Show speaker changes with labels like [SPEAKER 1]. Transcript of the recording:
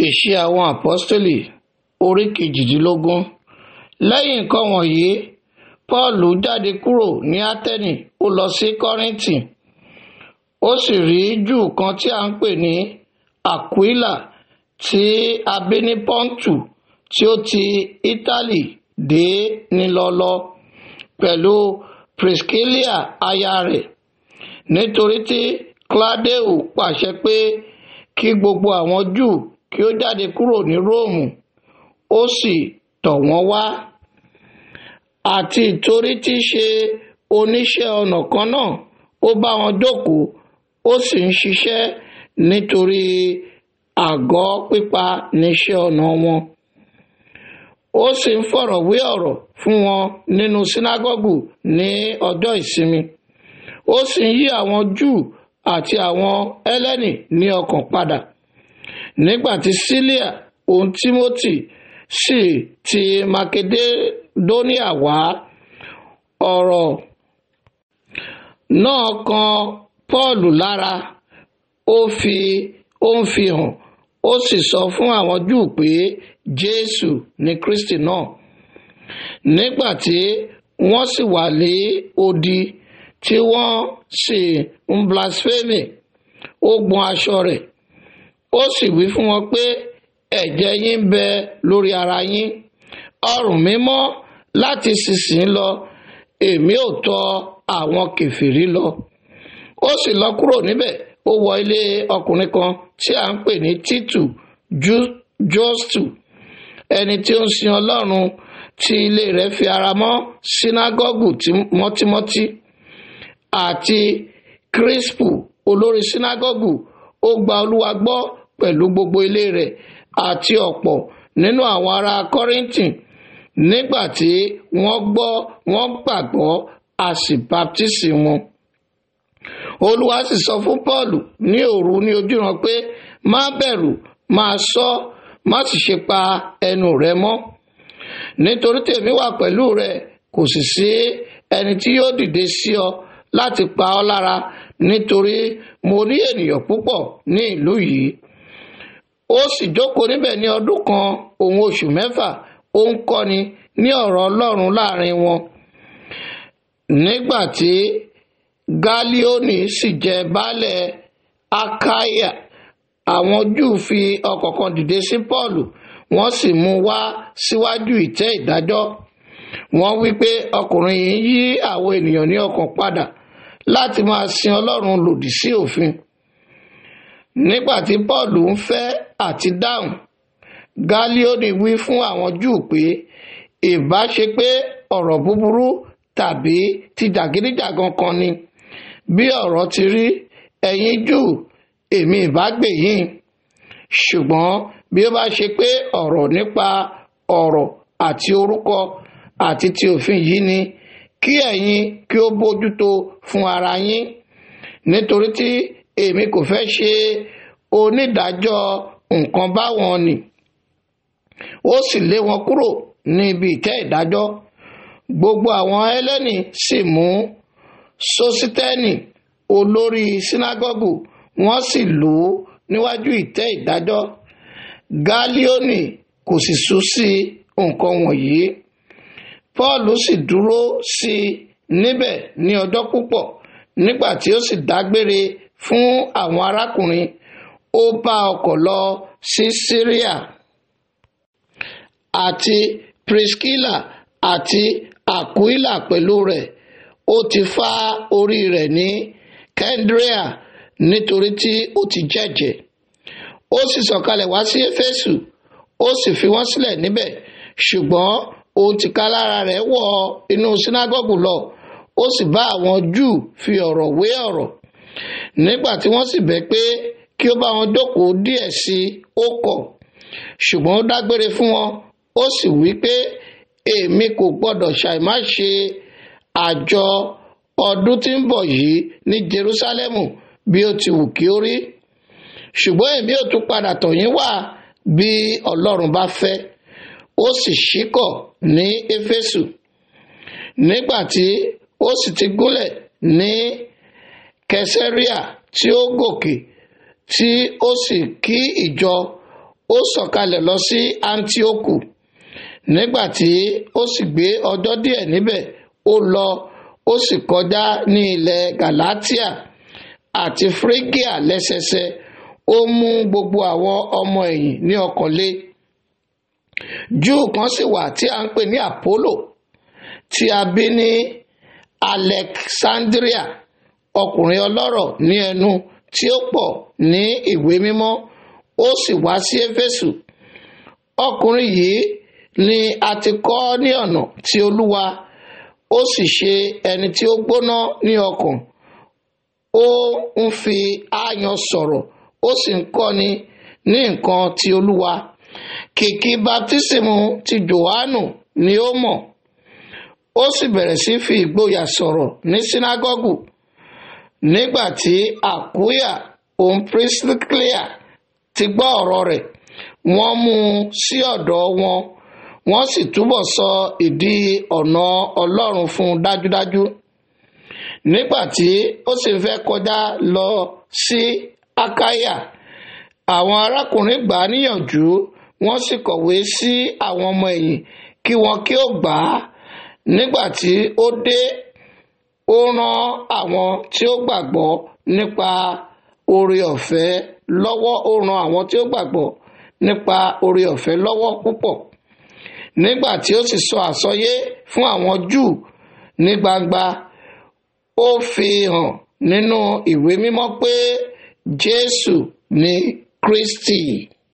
[SPEAKER 1] Ìṣe àwọn Àpọ́stélì orí kejìdínlógún. Lẹ́yìn nǹkan wọ̀nyí, Pọ́ọ̀lù jáde kúrò ní Átẹ́nì ó lọ sí Kọ́ríńtì. Ó sì rí Júù kan tí a ń pè ní Àkúílà tí a bí ní Pọ́ńtù tí ó ti Ítálì dé nílọ́lọ́ pẹ̀lú Priskílíà aya rẹ̀, nítorí tí Kládéù pàṣẹ pé kí gbogbo àwọn Júù kí ó jáde kúrò ní Róòmù, ó sì tọ̀ wọ́n wá. Àti ìtorí tí í ṣe oníṣẹ́ ọnà kan náà, ó bá wọn jókòó, ó sì ń ṣiṣẹ́ nítorí àgọ́ pípa níṣẹ́ ọnà wọn. Ó sì ń fọ̀rọ̀ wé ọ̀rọ̀ fún wọn nínú sínágọ́gù ní ọjọ́ ìsinmi. Ó sì ń yí àwọn Júù àti àwọn Hélènì ní ọkàn padà. Nígbà tí Sílíà òun Tímótì sì ti Makedóníà wá, ọ̀rọ̀ náà kan Pọ́ọ̀lù lára. Ó ń fi hàn, ó sì sọ fún àwọn Júù pé Jésù ni Kristi náà. Nígbà tí wọ́n sì wà lé odi tí wọ́n sì ń blaspheme, ó gbọn aṣọ rẹ̀, ó sì wí fún wọn pé ẹ̀jẹ̀ yín ń bẹ lórí ara yín. Ọrùn mi mọ́ láti ìsinsìnyí lọ, èmi ò tọ̀ àwọn kèfèrí lọ. Ó sì lọ kúrò níbẹ̀, ó wọ ilé ọkùnrin kan tí a ń pè ní Títù Jọ́stù, ẹni tí ó ń sin Ọlọ́run, tí ilé rẹ̀ fi ara mọ́ sínágọ́gù mọ́tímọ́tí. Àti Kíríspù olórí sínágọ́gù, ó gba Olúwa gbọ́ pẹ̀lú gbogbo ilé rẹ̀, àti ọ̀pọ̀ nínú àwọn ará Kọ́ríńtì. Nígbà tí wọ́n gbàgbọ́, a sì baptisi wọn. Olúwa sì sọ fún Pọ́ọ̀lù ní òru ní ojúran pé má bẹ̀rù, máa ṣọ́, má sì ṣe pa ẹnu rẹ mọ́, nítorí tèmi wà pẹ̀lú rẹ, kò sì sí ẹni tí yóò dìde sí ọ láti pa ọ́ lára, nítorí mo ní ènìyàn púpọ̀ ní ìlú yìí. Ó sì jókòó níbẹ̀ ní ọdún kan òun oṣù mẹ́fà, ó ń kọ́ni ní ọ̀rọ̀ Ọlọ́run láàrin wọn. Nígbà tí Gálíónì sì jẹ baálẹ̀ Akáyà, àwọn Júù fi ọkọ̀ kan dìde sí Pọ́ọ̀lù, wọ́n sì mú wá síwájú ìtẹ́ ìdájọ́. Wọ́n wí pé ọkùnrin yìí yí àwọn ènìyàn ní ọkàn padà láti máa sin Ọlọ́run lòdì sí òfin. Nígbà tí Pọ́ọ̀lù ń fẹ́ àti dáhùn, Gálíónì wí fún àwọn Júù pé ìbá ṣe pé ọ̀rọ̀ búburú tàbí ti jàgídíjàgan kan ni, bí ọ̀rọ̀ ti rí, ẹ̀yin Júù, èmi ìbá gbè yín. Ṣùgbọ́n bí ó bá ṣe pé ọ̀rọ̀ nípa ọ̀rọ̀ àti orúkọ àti ti òfin yìí ni, kí ẹ̀yin kí ó bójútó fún ara yín, nítorí tí èmi kò fẹ́ ṣe onídàájọ́ nǹkan báwọn nì. Ó sì lé wọn kúrò ní ibi ìtẹ́ ìdájọ́. Gbogbo àwọn Hélènì sì mú Sósítẹ́nì olórí sínágọ́gù, wọ́n sì lù ú níwájú ìtẹ́ ìdájọ́. Gálíónì kò sì sú sí nǹkan wọ̀nyí. Pọ́ọ̀lù sì dúró sí níbẹ̀ ní ọjọ́ púpọ̀. Nígbà tí ó sì dágbére fún àwọn arákùnrin, ó bá ọkọ̀ lọ sí Síríà. Àti Priskílà àti Àkúílà pẹ̀lú rẹ̀. Ó ti fá orí rẹ̀ ní Kẹ́ńdréà nítorí tí ó ti jẹ́jẹ́. Ó sì sọ̀kalẹ̀ wá sí Éfésù, ó sì fi wọ́n sílẹ̀ níbẹ̀. Ṣùgbọ́n òun tìkálára rẹ̀ wọ inú sínágọ́gù lọ, ó sì bá àwọn Júù fi ọ̀rọ̀ wé ọ̀rọ̀. Nígbà tí wọ́n sì bẹ̀ pé kí ó bá wọn jókòó díẹ̀ sí i, ó kọ̀. Ṣùgbọ́n ó dágbére fún wọn, ó sì wí pé èmi kò gbọdọ̀ ṣàìmá ṣe àjọ ọdún tí ń bọ̀ yìí ní Jerúsálẹ́mù bí ó ti wù kí ó rí. Ṣùgbọ́n èmi ò tún padà tọ̀ yín wá bí Ọlọ́run bá fẹ́. Ó sì ṣíkọ̀ ní Éfésù. Nígbà tí ó sì ti gúnlẹ̀ ní Kẹsẹ́ríà tí ó gòkè, tí ó sì kí ìjọ, ó sọ̀kalẹ̀ lọ sí Áńtíókù. Nígbà tí ó sì gbé ọjọ́ díẹ̀ níbẹ̀, ó lọ, ó sì kọjá ní ilẹ̀ Gàlátíà àti Frígíà lẹ́sẹsẹ. Ó mú gbogbo àwọn ọmọ ẹ̀yìn ní ọkàn le. Júù kan sì wà tí a ń pè ní Àpólò, tí a bí ní Alexandria, ọkùnrin ọlọ́rọ̀ ní ẹnu tí ó pọ̀ ní ìwé mímọ́, ó sì wá sí Éfésù. Ọkùnrin yìí ni a ti kọ́ ní ọ̀nà ti Olúwa, ó sì ṣe ẹni tí ó gbóná ní ọkàn. Ó ń fi ááyan sọ̀rọ̀, ó sì ń kọ́ni ní nǹkan ti Olúwa. Kìkì baptísímù ti Jòhánù ni ó mọ̀. Ó sì bẹ̀rẹ̀ sí fi ìgboyà sọ̀rọ̀ ní sínágọ́gù. Nígbà tí Àkúyà òun Prísíkílà ti gbọ́ ọ̀rọ̀ rẹ̀, wọ́n mú un sí ọ̀dọ̀ wọn, wọ́n sì túbọ̀ sọ ìdí ọ̀nà Ọlọ́run fún un dájúdájú. Nígbà tí ó sì fẹ́ kọjá lọ sí Ákáyà, àwọn arákùnrin gbà á níyànjú, wọ́n sì kọ̀wé sí àwọn ọmọ ẹ̀yìn kí wọn kí ó gbà á. Nígbà tí ó dé, ó rán àwọn tí ó gbàgbọ́ nípa oore-ọ̀fẹ́ lọ́wọ́. Ó rán àwọn tí ó gbàgbọ́ nípa oore-ọ̀fẹ́ lọ́wọ́ púpọ̀. Nígbà tí ó sì sọ àsọyé fún àwọn Júù ní gbangba, ó fi hàn nínú ìwé mímọ́ pé Jésù ni Kristi.